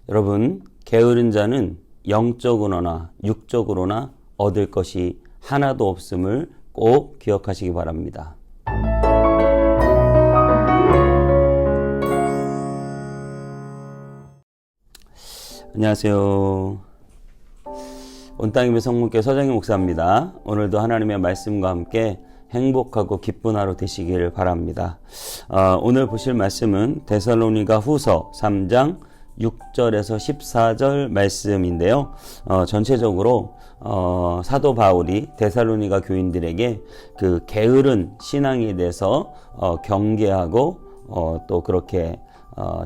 여러분, 게으른 자는 영적으로나 육적으로나 얻을 것이 하나도 없음을 꼭 기억하시기 바랍니다. 안녕하세요. 온땅님의 성문교회 서정희 목사입니다. 오늘도 하나님의 말씀과 함께 행복하고 기쁜 하루 되시기를 바랍니다. 오늘 보실 말씀은 데살로니가 후서 3장 6절에서 14절 말씀인데요. 전체적으로 사도 바울이 데살로니가 교인들에게 그 게으른 신앙에 대해서 경계하고 또 그렇게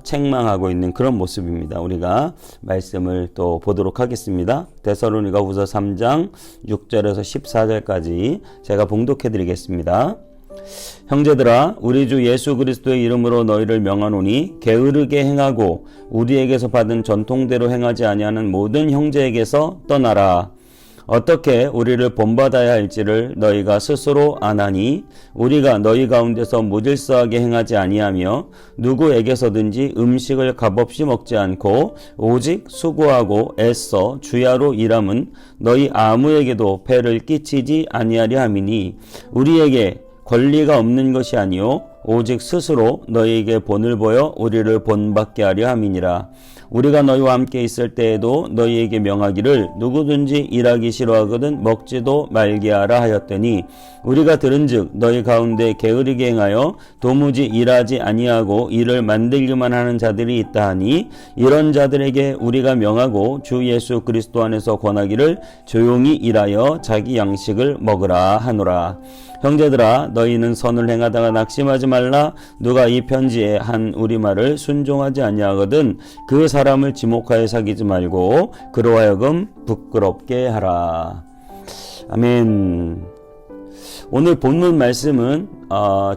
책망하고 있는 그런 모습입니다. 우리가 말씀을 또 보도록 하겠습니다. 데살로니가 후서 3장 6절에서 14절까지 제가 봉독해 드리겠습니다. 형제들아, 우리 주 예수 그리스도의 이름으로 너희를 명하노니 게으르게 행하고 우리에게서 받은 전통대로 행하지 아니하는 모든 형제에게서 떠나라. 어떻게 우리를 본받아야 할지를 너희가 스스로 아나니 우리가 너희 가운데서 무질서하게 행하지 아니하며 누구에게서든지 음식을 값없이 먹지 않고 오직 수고하고 애써 주야로 일함은 너희 아무에게도 폐를 끼치지 아니하려 함이니 우리에게 권리가 없는 것이 아니요 오직 스스로 너희에게 본을 보여 우리를 본받게 하려 함이니라. 우리가 너희와 함께 있을 때에도 너희에게 명하기를 누구든지 일하기 싫어하거든 먹지도 말게 하라 하였더니 우리가 들은즉 너희 가운데 게으르게 행하여 도무지 일하지 아니하고 일을 만들기만 하는 자들이 있다 하니 이런 자들에게 우리가 명하고 주 예수 그리스도 안에서 권하기를 조용히 일하여 자기 양식을 먹으라 하노라. 형제들아, 너희는 선을 행하다가 낙심하지 말라. 누가 이 편지에 한 우리말을 순종하지 아니하거든 그 사람을 지목하여 사귀지 말고 그로 하여금 부끄럽게 하라. 아멘. 오늘 본문 말씀은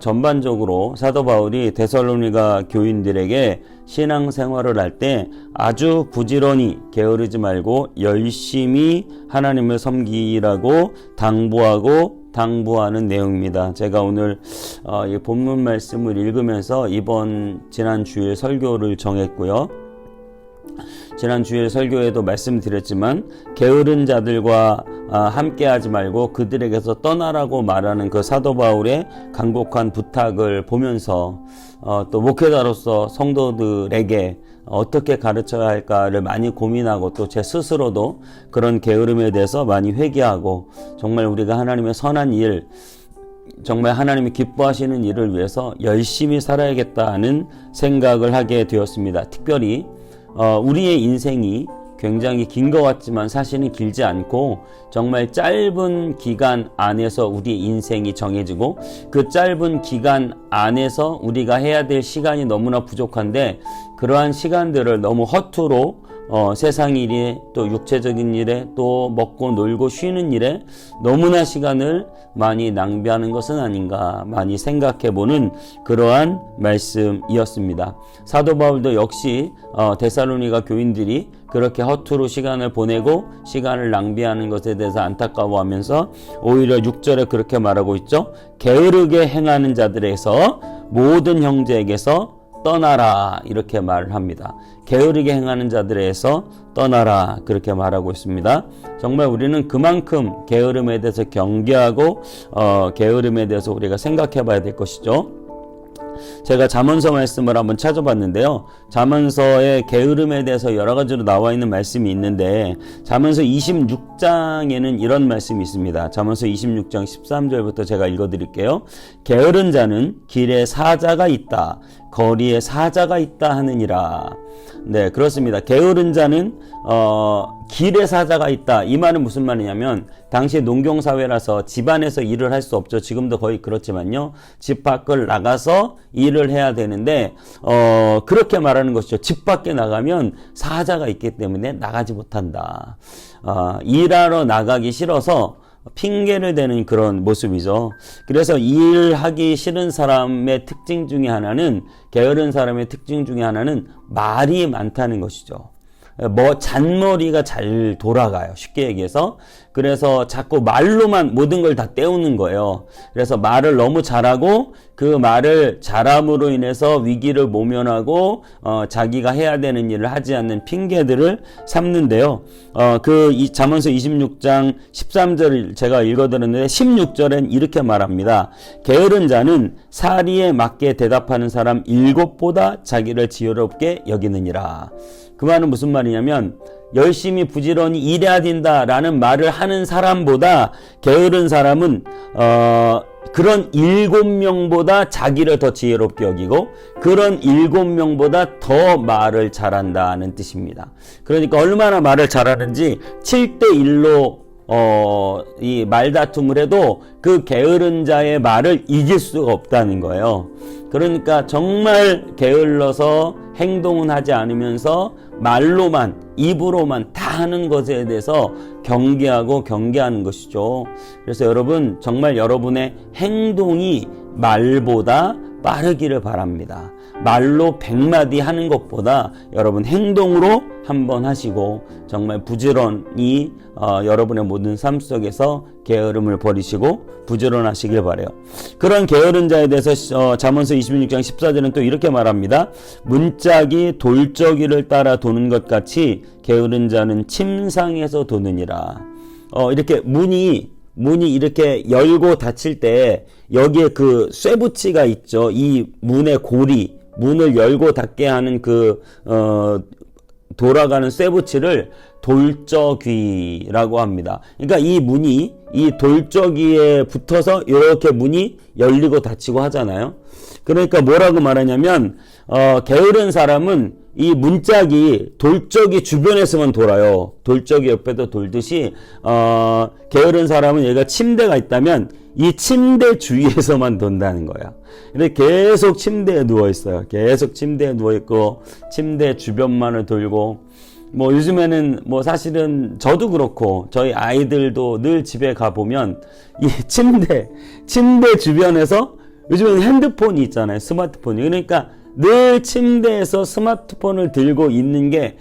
전반적으로 사도 바울이 데살로니가 교인들에게 신앙생활을 할 때 아주 부지런히 게으르지 말고 열심히 하나님을 섬기라고 당부하는 내용입니다. 제가 오늘 이 본문 말씀을 읽으면서 지난 주일 설교를 정했고요. 지난 주일 설교에도 말씀드렸지만 게으른 자들과 함께하지 말고 그들에게서 떠나라고 말하는 그 사도 바울의 간곡한 부탁을 보면서 또 목회자로서 성도들에게 어떻게 가르쳐야 할까를 많이 고민하고 또 제 스스로도 그런 게으름에 대해서 많이 회개하고 정말 우리가 하나님의 선한 일, 정말 하나님이 기뻐하시는 일을 위해서 열심히 살아야겠다는 생각을 하게 되었습니다. 특별히 우리의 인생이 굉장히 긴 것 같지만 사실은 길지 않고 정말 짧은 기간 안에서 우리 인생이 정해지고 그 짧은 기간 안에서 우리가 해야 될 시간이 너무나 부족한데 그러한 시간들을 너무 허투루 세상 일에 또 육체적인 일에 또 먹고 놀고 쉬는 일에 너무나 시간을 많이 낭비하는 것은 아닌가 많이 생각해보는 그러한 말씀이었습니다. 사도 바울도 역시 데살로니가 교인들이 그렇게 허투루 시간을 보내고 시간을 낭비하는 것에 대해서 안타까워하면서 오히려 6절에 그렇게 말하고 있죠. 게으르게 행하는 자들에서 모든 형제에게서 떠나라 이렇게 말을 합니다. 게으르게 행하는 자들에서 떠나라 그렇게 말하고 있습니다. 정말 우리는 그만큼 게으름에 대해서 경계하고 게으름에 대해서 우리가 생각해 봐야 될 것이죠. 제가 잠언서 말씀을 한번 찾아봤는데요. 잠언서의 게으름에 대해서 여러 가지로 나와 있는 말씀이 있는데 잠언서 26장에는 이런 말씀이 있습니다. 잠언서 26장 13절부터 제가 읽어드릴게요. 게으른 자는 길에 사자가 있다. 거리에 사자가 있다 하느니라. 네, 그렇습니다. 게으른 자는 길에 사자가 있다. 이 말은 무슨 말이냐면 당시 농경사회라서 집 안에서 일을 할 수 없죠. 지금도 거의 그렇지만요. 집 밖을 나가서 일을 해야 되는데 그렇게 말하는 것이죠. 집 밖에 나가면 사자가 있기 때문에 나가지 못한다. 일하러 나가기 싫어서 핑계를 대는 그런 모습이죠. 그래서 일하기 싫은 사람의 특징 중에 하나는 게으른 사람의 특징 중에 하나는 말이 많다는 것이죠. 잔머리가 잘 돌아가요. 쉽게 얘기해서. 그래서 자꾸 말로만 모든 걸 다 때우는 거예요. 그래서 말을 너무 잘하고 그 말을 잘함으로 인해서 위기를 모면하고 자기가 해야 되는 일을 하지 않는 핑계들을 삼는데요. 이 잠언서 26장 13절 제가 읽어드렸는데 16절엔 이렇게 말합니다. 게으른 자는 사리에 맞게 대답하는 사람 7보다 자기를 지혜롭게 여기느니라. 그 말은 무슨 말이냐면 열심히 부지런히 일해야 된다라는 말을 하는 사람보다 게으른 사람은 그런 7명보다 자기를 더 지혜롭게 여기고 그런 7명보다 더 말을 잘한다는 뜻입니다. 그러니까 얼마나 말을 잘하는지 7대1로 이 말다툼을 해도 그 게으른 자의 말을 이길 수가 없다는 거예요. 그러니까 정말 게을러서 행동은 하지 않으면서 말로만 입으로만 다 하는 것에 대해서 경계하는 것이죠. 그래서 여러분 정말 여러분의 행동이 말보다 빠르기를 바랍니다. 말로 100마디 하는 것보다 여러분 행동으로 한번 하시고 정말 부지런히 여러분의 모든 삶 속에서 게으름을 버리시고 부지런하시길 바라요. 그런 게으른 자에 대해서 잠언서 26장 14절은 또 이렇게 말합니다. 문짝이 돌저기를 따라 도는 것 같이 게으른 자는 침상에서 도느니라. 이렇게 문이 이렇게 열고 닫힐 때 여기에 그 쇠붙이가 있죠. 이 문의 고리, 문을 열고 닫게 하는 돌아가는 쇠붙이를 돌저귀라고 합니다. 그러니까 이 문이 이 돌저귀에 붙어서 이렇게 문이 열리고 닫히고 하잖아요. 그러니까 뭐라고 말하냐면 게으른 사람은 이 문짝이 돌저귀 주변에서만 돌아요. 돌저귀 옆에도 돌듯이 게으른 사람은 얘가 침대가 있다면 이 침대 주위에서만 돈다는 거야. 근데 계속 침대에 누워 있어요. 계속 침대에 누워 있고 침대 주변만을 돌고 요즘에는 사실은 저도 그렇고 저희 아이들도 늘 집에 가보면 이 침대 주변에서 요즘에는 핸드폰이 있잖아요. 스마트폰이. 그러니까 늘 침대에서 스마트폰을 들고 있는 게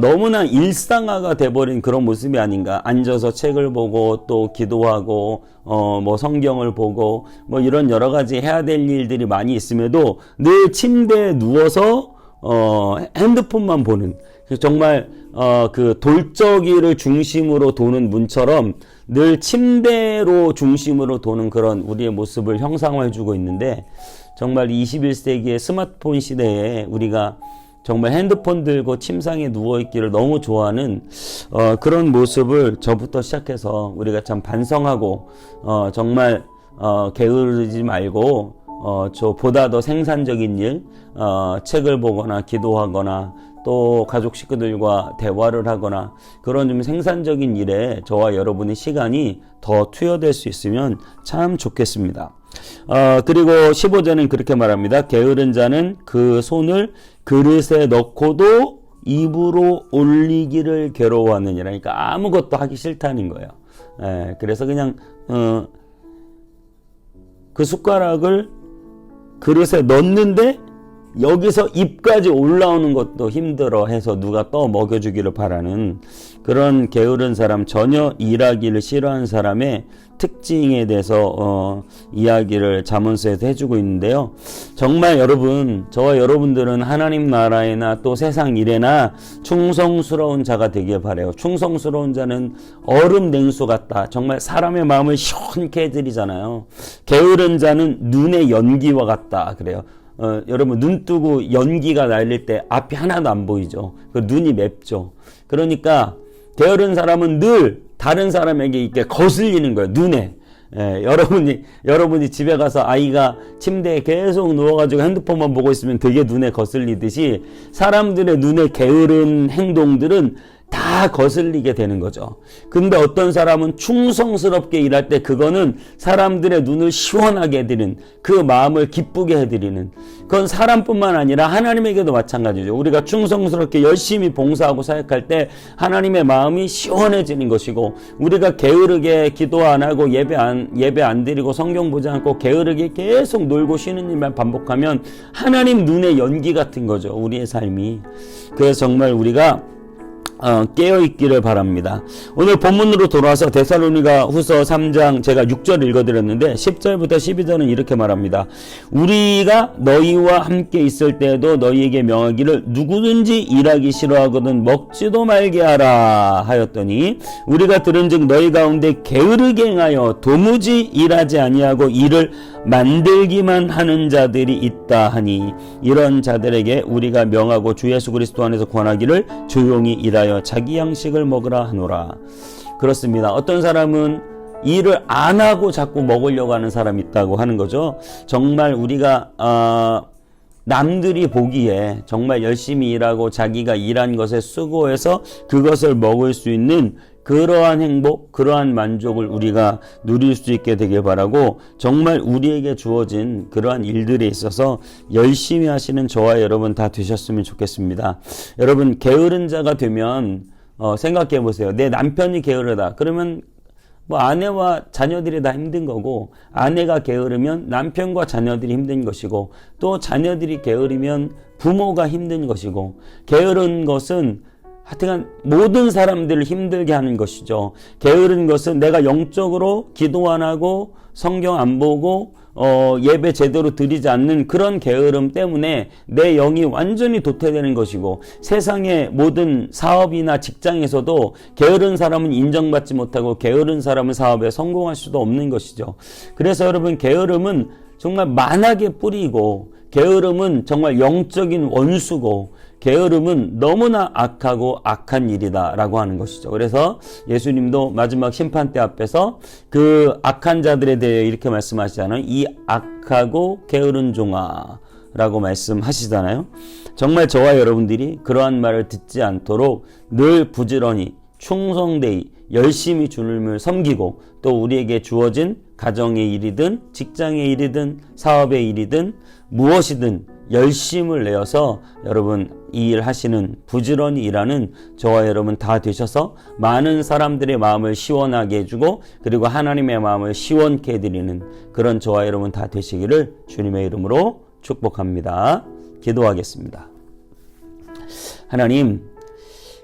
너무나 일상화가 돼버린 그런 모습이 아닌가. 앉아서 책을 보고 또 기도하고 성경을 보고 이런 여러 가지 해야 될 일들이 많이 있음에도 늘 침대에 누워서 핸드폰만 보는, 정말 그 돌저기를 중심으로 도는 문처럼 늘 침대로 중심으로 도는 그런 우리의 모습을 형상화해주고 있는데, 정말 21세기의 스마트폰 시대에 우리가 정말 핸드폰 들고 침상에 누워있기를 너무 좋아하는 그런 모습을 저부터 시작해서 우리가 참 반성하고 정말 게으르지 말고 보다 더 생산적인 일, 책을 보거나 기도하거나 또 가족 식구들과 대화를 하거나 그런 좀 생산적인 일에 저와 여러분의 시간이 더 투여될 수 있으면 참 좋겠습니다. 그리고 15절은 그렇게 말합니다. 게으른 자는 그 손을 그릇에 넣고도 입으로 올리기를 괴로워하느니라. 그러니까 아무것도 하기 싫다는 거예요. 그래서 그냥 그 숟가락을 그릇에 넣는데 여기서 입까지 올라오는 것도 힘들어 해서 누가 떠 먹여주기를 바라는 그런 게으른 사람, 전혀 일하기를 싫어하는 사람의 특징에 대해서 이야기를 잠언서에서 해주고 있는데요. 정말 여러분, 저와 여러분들은 하나님 나라에나 또 세상 일에나 충성스러운 자가 되길 바라요. 충성스러운 자는 얼음 냉수 같다. 정말 사람의 마음을 시원케 해드리잖아요. 게으른 자는 눈의 연기와 같다. 그래요. 여러분 눈 뜨고 연기가 날릴 때 앞이 하나도 안 보이죠. 그 눈이 맵죠. 그러니까 게으른 사람은 늘 다른 사람에게 이렇게 거슬리는 거예요. 눈에. 여러분이 집에 가서 아이가 침대에 계속 누워가지고 핸드폰만 보고 있으면 되게 눈에 거슬리듯이 사람들의 눈에 게으른 행동들은 다 거슬리게 되는 거죠. 근데 어떤 사람은 충성스럽게 일할 때 그거는 사람들의 눈을 시원하게 해드리는, 그 마음을 기쁘게 해드리는, 그건 사람뿐만 아니라 하나님에게도 마찬가지죠. 우리가 충성스럽게 열심히 봉사하고 사역할 때 하나님의 마음이 시원해지는 것이고, 우리가 게으르게 기도 안 하고 예배 안 드리고 성경 보지 않고 게으르게 계속 놀고 쉬는 일만 반복하면 하나님 눈의 연기 같은 거죠. 우리의 삶이. 그래서 정말 우리가 깨어있기를 바랍니다. 오늘 본문으로 돌아와서 데살로니가 후서 3장 제가 6절 읽어드렸는데 10절부터 12절은 이렇게 말합니다. 우리가 너희와 함께 있을 때에도 너희에게 명하기를 누구든지 일하기 싫어하거든 먹지도 말게 하라 하였더니 우리가 들은즉 너희 가운데 게으르게 행하여 도무지 일하지 아니하고 일을 만들기만 하는 자들이 있다 하니 이런 자들에게 우리가 명하고 주 예수 그리스도 안에서 권하기를 조용히 일하여 자기 양식을 먹으라 하노라. 그렇습니다. 어떤 사람은 일을 안 하고 자꾸 먹으려고 하는 사람이 있다고 하는 거죠. 정말 우리가 남들이 보기에 정말 열심히 일하고 자기가 일한 것에 수고해서 그것을 먹을 수 있는 그러한 행복, 그러한 만족을 우리가 누릴 수 있게 되길 바라고 정말 우리에게 주어진 그러한 일들에 있어서 열심히 하시는 저와 여러분 다 되셨으면 좋겠습니다. 여러분 게으른 자가 되면 생각해 보세요. 내 남편이 게으르다. 그러면 뭐 아내와 자녀들이 다 힘든 거고 아내가 게으르면 남편과 자녀들이 힘든 것이고 또 자녀들이 게으르면 부모가 힘든 것이고 게으른 것은 하여튼 모든 사람들을 힘들게 하는 것이죠. 게으른 것은 내가 영적으로 기도 안 하고 성경 안 보고 예배 제대로 드리지 않는 그런 게으름 때문에 내 영이 완전히 도태되는 것이고 세상의 모든 사업이나 직장에서도 게으른 사람은 인정받지 못하고 게으른 사람은 사업에 성공할 수도 없는 것이죠. 그래서 여러분 게으름은 정말 만악의 뿌리이고 게으름은 정말 영적인 원수고 게으름은 너무나 악하고 악한 일이다 라고 하는 것이죠. 그래서 예수님도 마지막 심판대 앞에서 그 악한 자들에 대해 이렇게 말씀하시잖아요. 이 악하고 게으른 종아 라고 말씀하시잖아요. 정말 저와 여러분들이 그러한 말을 듣지 않도록 늘 부지런히 충성되이 열심히 주님을 섬기고 또 우리에게 주어진 가정의 일이든 직장의 일이든 사업의 일이든 무엇이든 열심을 내어서 여러분 이 일 하시는 부지런히 일하는 저와 여러분 다 되셔서 많은 사람들의 마음을 시원하게 해주고 그리고 하나님의 마음을 시원케 해드리는 그런 저와 여러분 다 되시기를 주님의 이름으로 축복합니다. 기도하겠습니다. 하나님,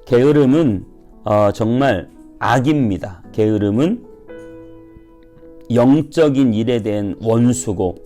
게으름은 정말 악입니다. 게으름은 영적인 일에 대한 원수고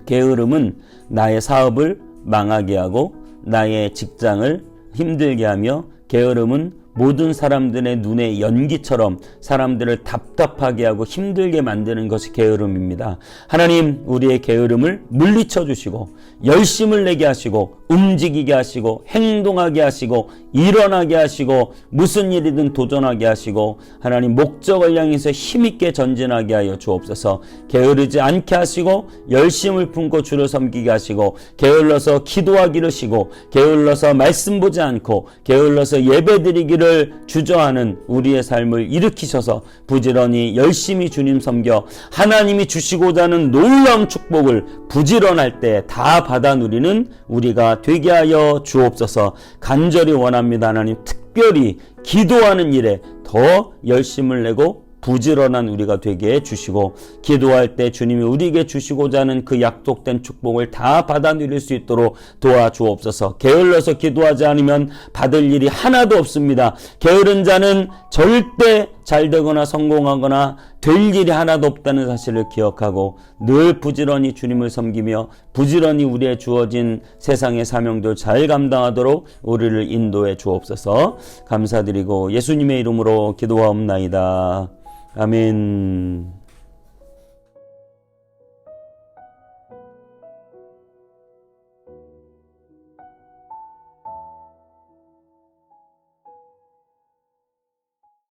게으름은 나의 사업을 망하게 하고 나의 직장을 힘들게 하며 게으름은 모든 사람들의 눈에 연기처럼 사람들을 답답하게 하고 힘들게 만드는 것이 게으름입니다. 하나님, 우리의 게으름을 물리쳐 주시고 열심을 내게 하시고 움직이게 하시고 행동하게 하시고 일어나게 하시고 무슨 일이든 도전하게 하시고 하나님 목적을 향해서 힘있게 전진하게 하여 주옵소서. 게으르지 않게 하시고 열심을 품고 주를 섬기게 하시고 게을러서 기도하기를 쉬고 게을러서 말씀 보지 않고 게을러서 예배드리기를 주저하는 우리의 삶을 일으키셔서 부지런히 열심히 주님 섬겨 하나님이 주시고자 하는 놀라운 축복을 부지런할 때 다 받아 누리는 우리가 되게 하여 주옵소서. 간절히 원합니다. 하나님, 특별히 기도하는 일에 더 열심을 내고 부지런한 우리가 되게 해주시고 기도할 때 주님이 우리에게 주시고자 하는 그 약속된 축복을 다 받아 누릴 수 있도록 도와주옵소서. 게을러서 기도하지 않으면 받을 일이 하나도 없습니다. 게으른 자는 절대 잘되거나 성공하거나 될 일이 하나도 없다는 사실을 기억하고 늘 부지런히 주님을 섬기며 부지런히 우리의 주어진 세상의 사명들 잘 감당하도록 우리를 인도해 주옵소서. 감사드리고 예수님의 이름으로 기도하옵나이다. 아멘.